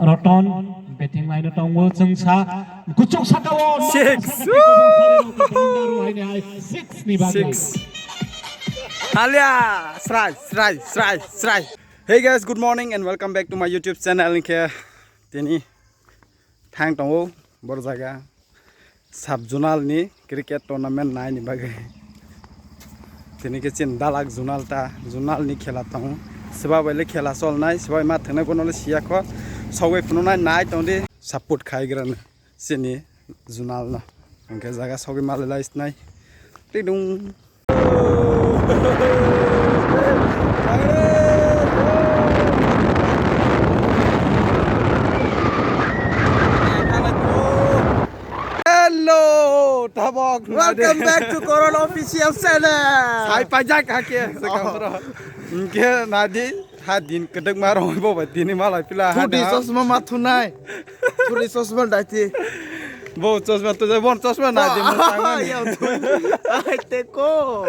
Roton betting line tongwo chungsa kuchuk sakawon 6 6 ni bagi 6 Alia Srai Hey guys, good morning and welcome back to my YouTube channel. Here tini thang tongo bor jaga sub zonal ni cricket tournament nai ni bagai tini ke chin Dalak zonal ni khela tong seba bele khela sol nai seba ma thne bonole sia kho sawai phunu nai tong di support khai gran sini zonal na angke jaga sawai mal lais nai tidung Hello, Tabok. Welcome back to Karan official channel. Hai pajak hake sekamro. Inke nadi hadin kedek marong ibo batini malai pila Thudi sosma mathunai. Thudi sosma dati. Bo sosma to bon sosma nadi musangman. Ai teko.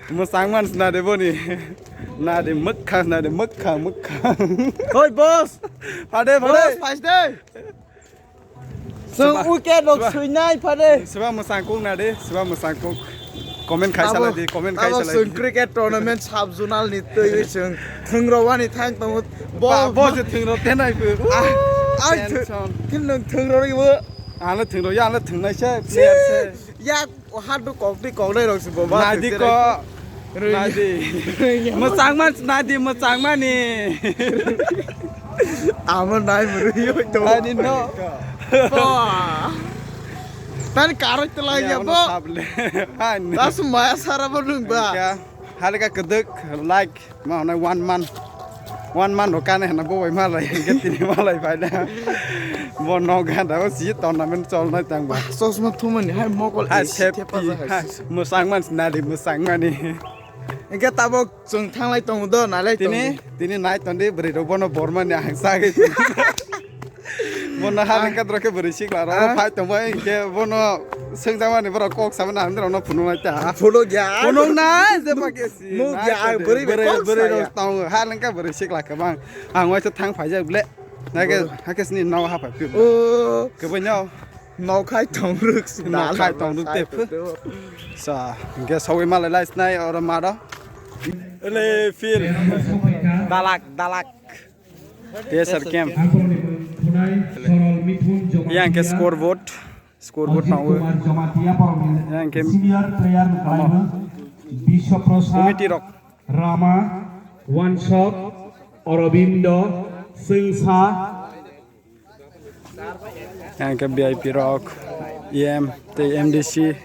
Musangman nadi boni. Nadi mukha. Hoi boss. Pade. Boss pas day. Sung weekend lok suinai pade. Seba musangkung nadi, seba musangkung. Comment khai sala di, comment khai sala. Sung cricket tournament sub zonal ni tui sung thungrawa ni thang tong ball bo je thungro tenai pu. ai thin nang thungro ri bu. Ala thungro ya ala thungnai se player se. Ya hat du kok dai rok si bo ba. Nadi ko nadi musangman ni Amon nai muru yo to. nadi no Tan karak telai ya bo. Das maya sara bolung ba. Ya halika kedek like mau na 1 month hokan na bo bai malai getini malai bai na bo no ga da si tournament chol na tang ba Sos ma thuman hai mokol ha sep musangman ni Engke tabok chung thanglai tong do nalai tong. tini nai tondi beri ro bono borma ni hangsa ge bono halika droke beri sikla ro phai tong bai ke bono sengjama ni bro kok sabana andro no phunu na ta Phulo ya. Punong na je pakai si. Mu ya beri beri tau halangka beri sik la ka bang. Angwai cha thang phai ja ble. Na ke hakes ni naw ha phai pi. Oh, Ke bo nyau nau khai tong ruk si Nau khai tong ruk tep. sa ke sawi mal lai snai or ma do. Le fir Dalak. Desar kem. Yang ke scoreboard tau. Yang ke senior player Bisho Prasad committee rock. Rama One Shot Aurobindo Singsa Yang ke VIP rock. EM MDC.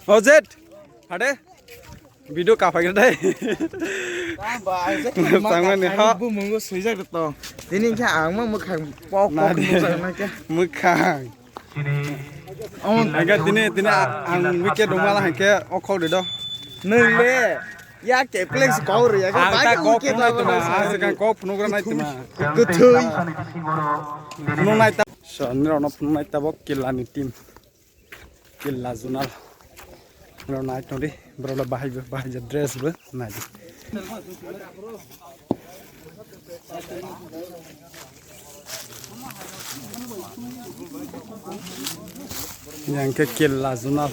Oh Z. Ada? Video ka phai dai. Sangman ni ha. Bu mungo suijak to. Dini kha ang ma mukhang pok Na pok di. na ke. Mukhang. On Aga tini ang wicket domala hanke okho de do. nung le. Ya ke plex ko ri ya ka Ang ba ta ka ko ke phunu nai tuma. Ang ka ko phunu gra nai tuma. Ku thui. Phunu nai ta. So nro no phunu nai ta bok Killa ni team. Killa zonal. Nro nai to di. Bro la bahai ja dress be nai di. Yang ke Killa zonal.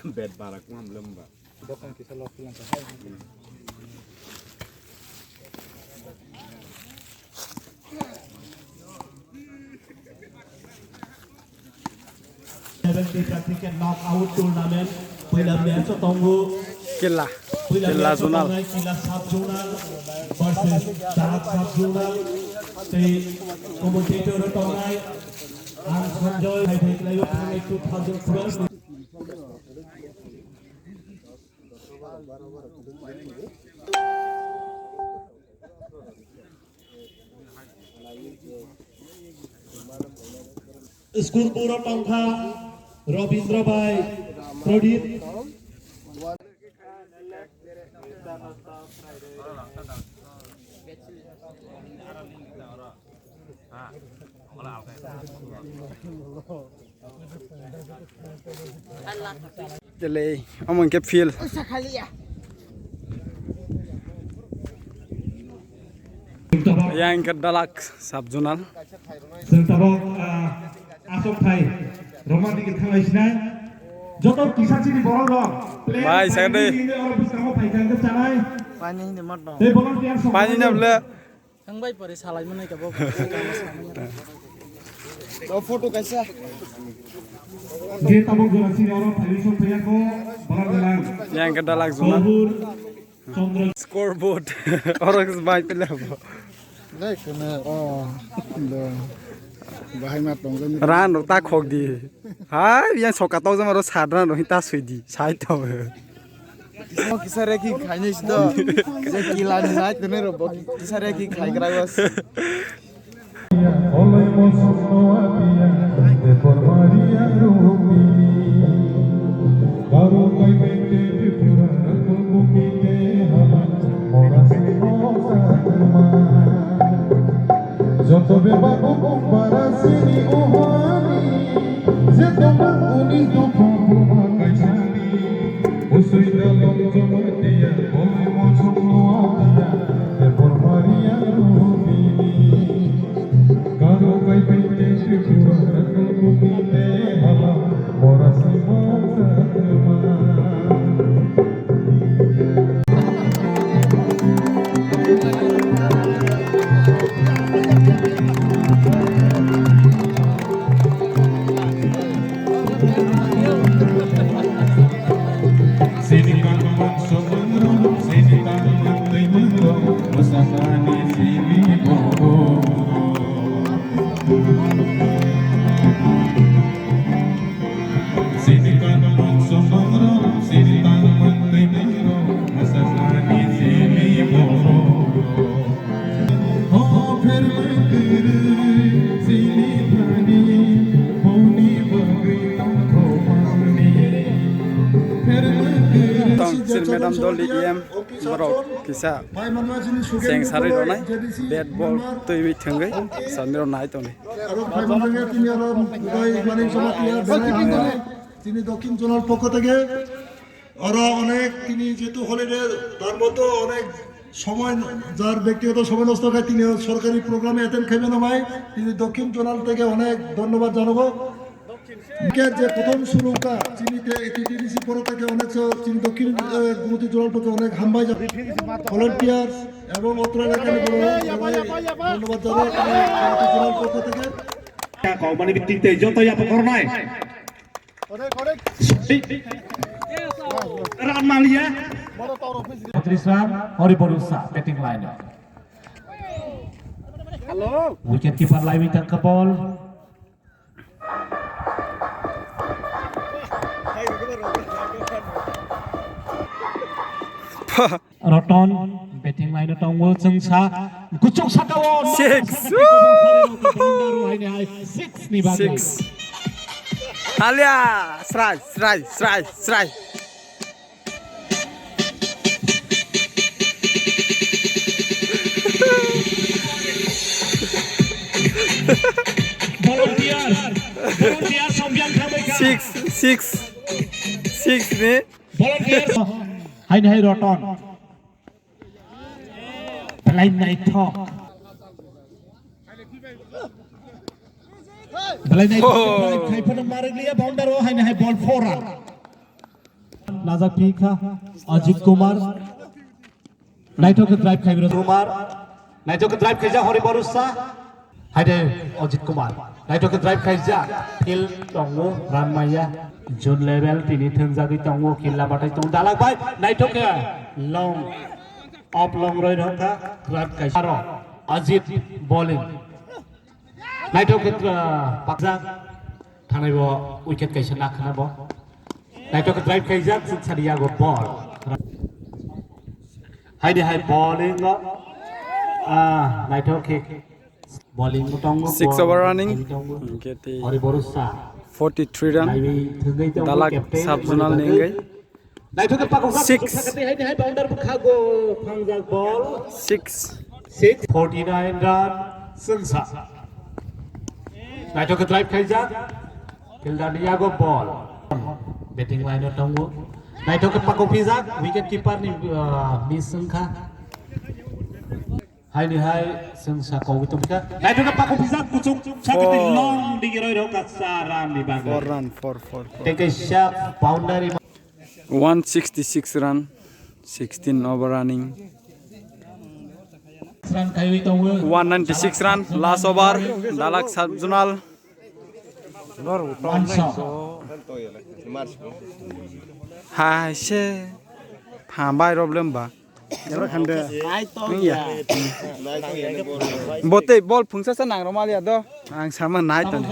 Bed barak mam lembab. cricket knockout tournament पहिला match तंगु Killa पहिला zonal. Killa sub zonal versus Dalak sub zonal te commentator tongai ang Sanjoy hai thai lai thai 2012 School pura tongkha Robindra Bhai Pradip Jadi, omong ke feel. Yang ke Dalak subzonal. Sentabok asok thai romantic thangaisna joto kisachini borok Bye, Saturday. Pani ni mat dong. Pani na bela. Ang bay pare salai mana ka bo. Do photo kaisa. Dia tabok jalan sini orang television punya ko borok dalang. Yang ke Dalak zonal. Chandra Scoreboard. Orang sebaik pula. Dai kena oh. Do. Bahai mat dong kan. Ran ta khok di. Hai, yang sokat tau sama ro sadran ro hita sui di. Sai tau. Oh kisah reki kayaknya itu. Saya Killa nih naik tuh nih robo. Kisah reki kayak kerawas. Joto bebaku para sini uhani, zetoma unis do povo macaixani, usui dalam jomatia, oleh mosok noatia, por Maria Rubini, karo kai pente Tipra, rakul bukite hala, morasi moksatma. Madam Dolly EM borok kisa seng sari ronai bad ball tui thengai samiro nai tone তিনি দক্ষিণ zonal পক্ষ থেকে আরো অনেক তিনি যেহেতু holiday তার মধ্যে অনেক সময় যার ব্যক্তিগত সময় নষ্ট হয় তিনি সরকারি প্রোগ্রামে অ্যাটেন্ড খাইবেন আমায় তিনি দক্ষিণ জোনাল থেকে অনেক ধন্যবাদ জানাবো যে প্রথম শুরুটা চিনিতে টিটিডিসি পর থেকে অনেক চিনি দক্ষিণ গুমতি জোনাল পক্ষে অনেক হামবাই যাবে ভলান্টিয়ার্স এবং অত্র এলাকায় ধন্যবাদ জানাবো গুমতি জোনাল পক্ষ থেকে কৌমানি ভিত্তিতে যতই আপকর নয় রান মালিয়া 30 রান হরিবরুসা ব্যাটিং লাইনে hello wicket keeper live tangkap ball Roton batting line tongwo chungsa kuchuk sakawon 6 6 ni bagai 6 Alia Srai volunteer sombyang thabaika 6 ni volunteer hai Roton line nai thok Balai naik kai pun marek liya bounder oh hai ball 4 run Nazak Pika Ajit Kumar Naito ke drive kai Kumar Naito ke drive kai ja Horiborusa hai de Ajit Kumar Naito ke drive kai ja Phil Tongwo Ranmaya Jun level tini thungjagi Tongwo Killa batai tong Dalak bai Naito ke long off long roi dhaka drive kai Aro Ajit bowling Naito ke paksa thanai bo wicket kaisa nakhna bo Naito ke drive kaisa saria go ball hai de hai bowling go Naito ke bowling motong 6 over running Horiborusa 43 run Dalak subzonal nengai Naito ke pakok 6 hai bounder khago phangjak ball 6 49 run sungsa Naito ke drive khaija Killa Diago ball batting line tongu Naito ke pako pijak wicket keeper ni misungkha hai ni hai sungsa ko itu bika Naito ke pako pijak kucuk sakati long digiroi ro katsaran ni bang 4 run 4 take a sharp boundary 166 run 16 over running run kai tongu 196 run last over Dalak sub zonal one shot hai she phambai problem ba yara khande ya bote ball phungsa sa nang romal ya do ang sama nai tan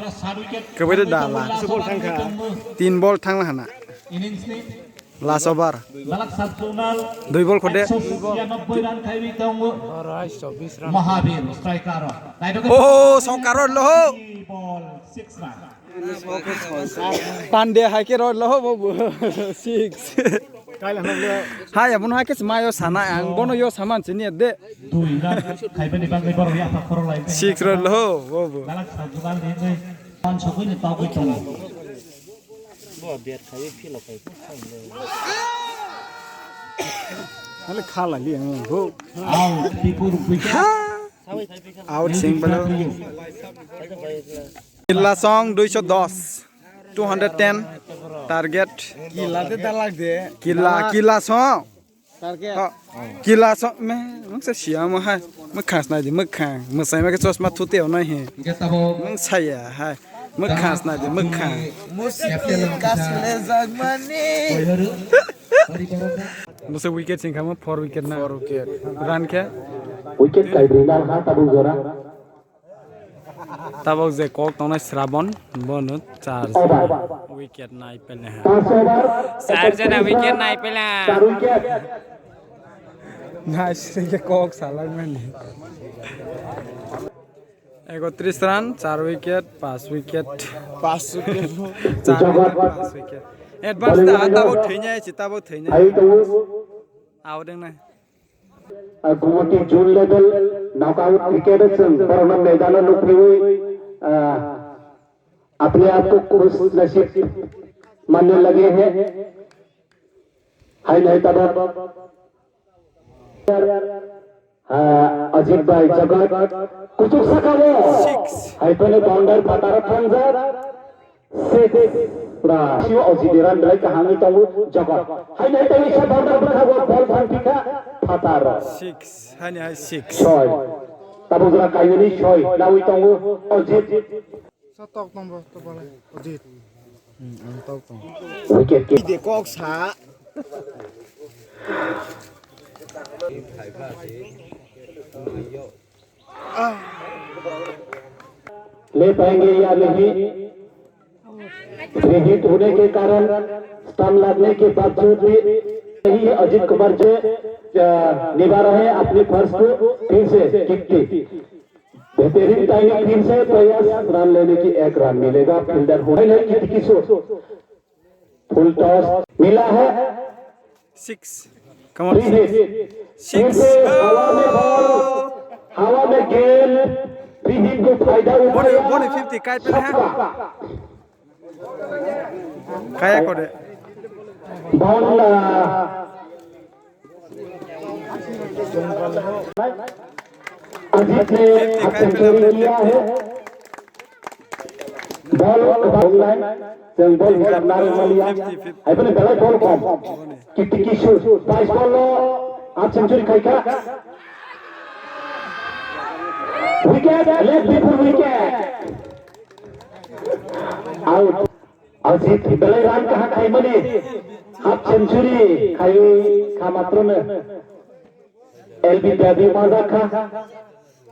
kebai dala 3 ball thang hana innings ni last over Dalak Sabzonal 2 ball khode 190 run kai tongu 24 run Mahavir striker Naito ke oh sokaro lo ball 6 run Pande haike rod lo babu 6 hai abun haike smayo sana ang bono yo saman chini de 2 run kai bani bang kai baro ya pa khoro lai 6 rod lo babu Dalak Sabzonal ni ngai pan chokoi ni tau kai tong hale khala li ang ho out people wicket out sing balo Killa song 210 210 target Killa te Dalak de Killa song target Killa song me mung sa sia ma hai ma khas na di ma khang ma sai ma ke chosma thu teo na he getabo mung sai ya hai ma khas na di ma khang musiki kasle zagmani musa wicket sing khama 4 wicket na 4 wicket run ke wicket kai brinal ha tabu jora tabok je kok tong na Sravan bonu 4 wicket nai pele ha 4 jana wicket nai pele 4 wicket nice ke kok salag mein 31 run 4 wicket 5 wicket 5 wicket 5 wicket advance ta tabo thainya chi tabo thainya ai to aw deng na Guwahati June level knockout cricket corona मैदान में उतरी हुई अपने आप को खुश नसीब मानने लगे हैं हाय नहीं तब अजीत भाई जगत कुछ सका वो हाय पहले बाउंडर पतारा पंजर से पूरा शिव अजीत रन लाइक कहानी तो जगत हाय नहीं तब इसे बाउंडर रखा वो ball भांतिका Patara 6 hani hai 6 Choi Tabu jura kayuni choi Nawi tongu Ojit sa tok tong bo to bale ojit tok tong Wicket keep de kok sa ले पाएंगे या नहीं हिट होने के कारण स्टंप लगने के बावजूद भी नहीं अजीत कुमार जो निभा रहे हैं अपनी फर्ज को फिर से किक की बेहतरीन टाइमिंग फिर से प्रयास रन लेने की 1 रन मिलेगा फील्डर हो नहीं की फुल टॉस मिला है 6 come on 6 हवा में बॉल हवा में गेंद फ्री हिट को फायदा उठाया bone 50 kai pe ha kaya kore ball Ajit ने सेंचुरी किया है बॉल लाइन बॉल करना मलिया अपने पहले बॉल कम कितकी शूट 22 बॉल आप सेंचुरी खाएगा wicket left before wicket out Ajit पहले रन कहां खाई मने हाफ सेंचुरी खाई खा मात्र में एलबी बेबी मजा खा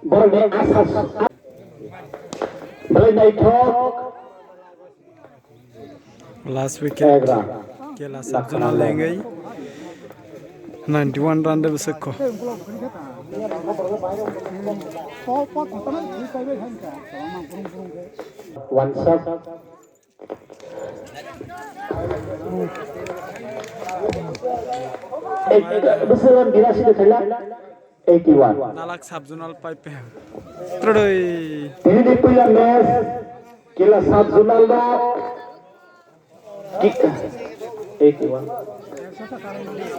बॉल में आसास भले नहीं ठोक last wicket Killa Sabzonal le gai 91 run de bisakko one shot besaran ginasi de khela 81 Dalak Sabzonal pipe trodoi ini di pilihan match Killa sub-zonal na. Kick. 81.